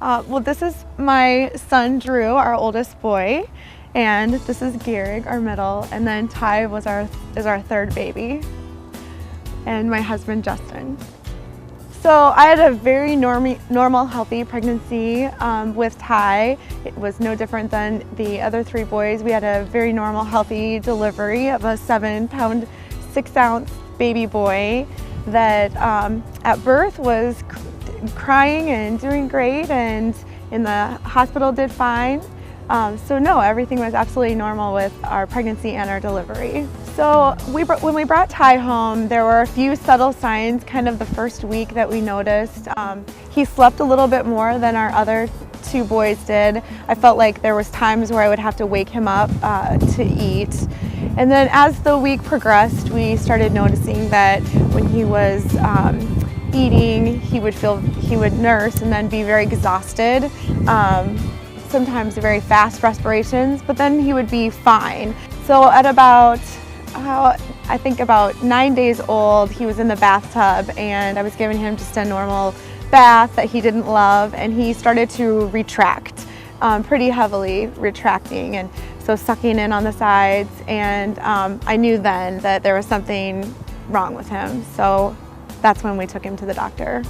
Well, this is my son, Drew, our oldest boy, and this is Garrig, our middle, and then Ty is our third baby, and my husband, Justin. So I had a very normal, healthy pregnancy with Ty. It was no different than the other three boys. We had a very normal, healthy delivery of a 7-pound, 6-ounce baby boy that at birth was crying and doing great, and in the hospital did fine. So no, everything was absolutely normal with our pregnancy and our delivery. So when we brought Ty home, there were a few subtle signs kind of the first week that we noticed. He slept a little bit more than our other two boys did. I felt like there was times where I would have to wake him up to eat. And then as the week progressed, we started noticing that when he was eating, he would nurse and then be very exhausted. Sometimes very fast respirations, but then he would be fine. So at about, I think about 9 days old, he was in the bathtub and I was giving him just a normal bath that he didn't love, and he started to retract, pretty heavily retracting, and so sucking in on the sides, and I knew then that there was something wrong with him. So that's when we took him to the doctor.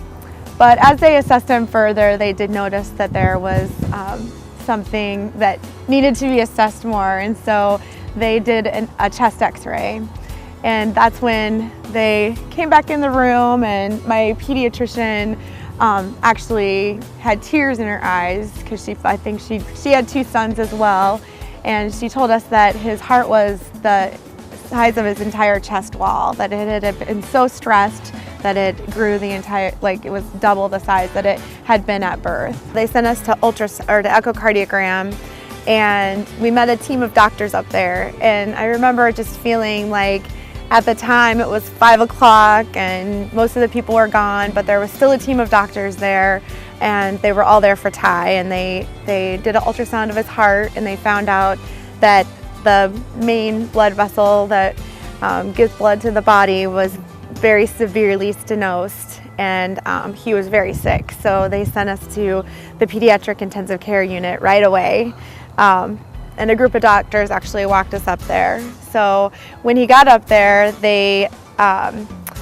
But as they assessed him further, they did notice that there was something that needed to be assessed more, and so they did a chest x-ray. And that's when they came back in the room, and my pediatrician actually had tears in her eyes because I think she had two sons as well, and she told us that his heart was the size of his entire chest wall, that it had been so stressed that it grew the entire, like it was double the size that it had been at birth. They sent us to to echocardiogram, and we met a team of doctors up there, and I remember just feeling like at the time it was 5 o'clock and most of the people were gone, but there was still a team of doctors there, and they were all there for Ty, and they did an ultrasound of his heart, and they found out that the main blood vessel that gives blood to the body was very severely stenosed, and he was very sick. So they sent us to the pediatric intensive care unit right away. And a group of doctors actually walked us up there. So when he got up there, they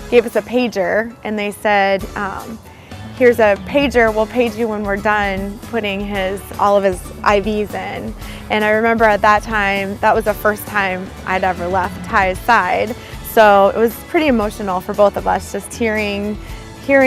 gave us a pager, and they said, here's a pager, we'll page you when we're done putting all of his IVs in. And I remember at that time, that was the first time I'd ever left Ty's side. So it was pretty emotional for both of us, just hearing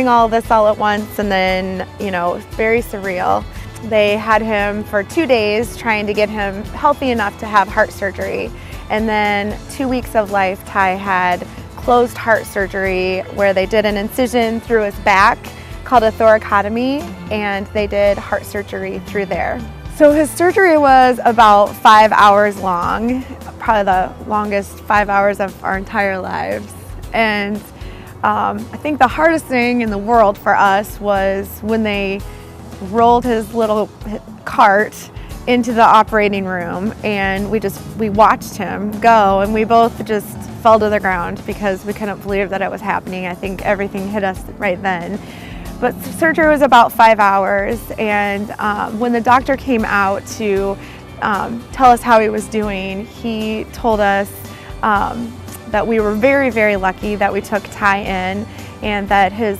all this all at once, and then, you know, very surreal. They had him for 2 days trying to get him healthy enough to have heart surgery. And then 2 weeks of life, Ty had closed heart surgery where they did an incision through his back called a thoracotomy, and they did heart surgery through there. So his surgery was about 5 hours long, probably the longest 5 hours of our entire lives. And I think the hardest thing in the world for us was when they rolled his little cart into the operating room, and we watched him go, and we both just fell to the ground because we couldn't believe that it was happening. I think everything hit us right then. But surgery was about 5 hours, and when the doctor came out to tell us how he was doing, he told us that we were very, very lucky that we took Ty in, and that his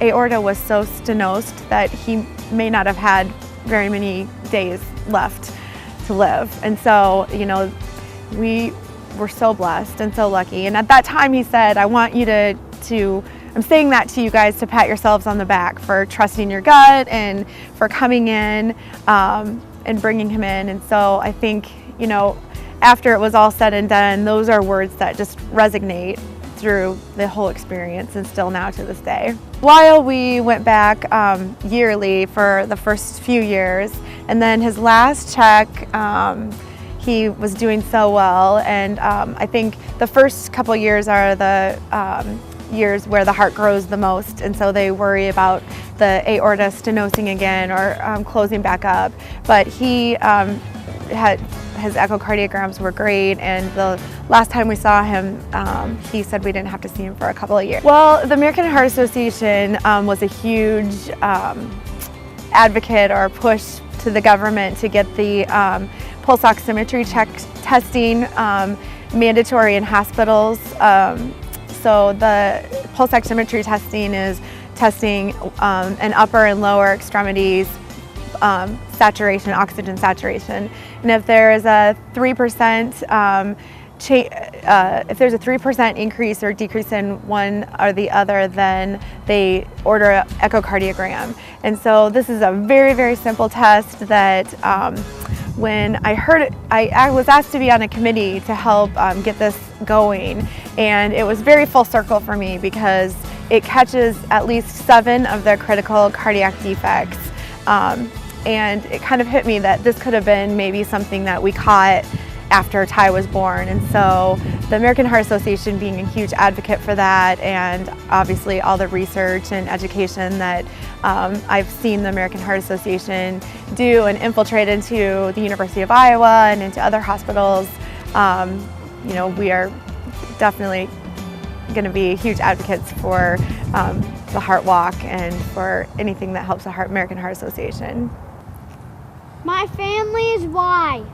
aorta was so stenosed that he may not have had very many days left to live. And so, you know, we were so blessed and so lucky. And at that time he said, I want you to I'm saying that to you guys to pat yourselves on the back for trusting your gut and for coming in and bringing him in. And so I think, you know, after it was all said and done, those are words that just resonate through the whole experience, and still now to this day. While we went back yearly for the first few years, and then his last check, he was doing so well, and I think the first couple years are the years where the heart grows the most, and so they worry about the aorta stenosing again or closing back up. But he his echocardiograms were great, and the last time we saw him, he said we didn't have to see him for a couple of years. Well, the American Heart Association was a huge advocate or push to the government to get the pulse oximetry testing mandatory in hospitals. So the pulse oximetry testing is testing an upper and lower extremities saturation, oxygen saturation. And if there is a 3% if there's a 3% increase or decrease in one or the other, then they order an echocardiogram. And so this is a very, very simple test that when I heard it, I was asked to be on a committee to help get this going. And it was very full circle for me because it catches at least 7 of the critical cardiac defects. And it kind of hit me that this could have been maybe something that we caught after Ty was born. And so the American Heart Association being a huge advocate for that, and obviously all the research and education that I've seen the American Heart Association do and infiltrate into the University of Iowa and into other hospitals, you know, we are definitely going to be huge advocates for the Heart Walk and for anything that helps the American Heart Association. My family is why.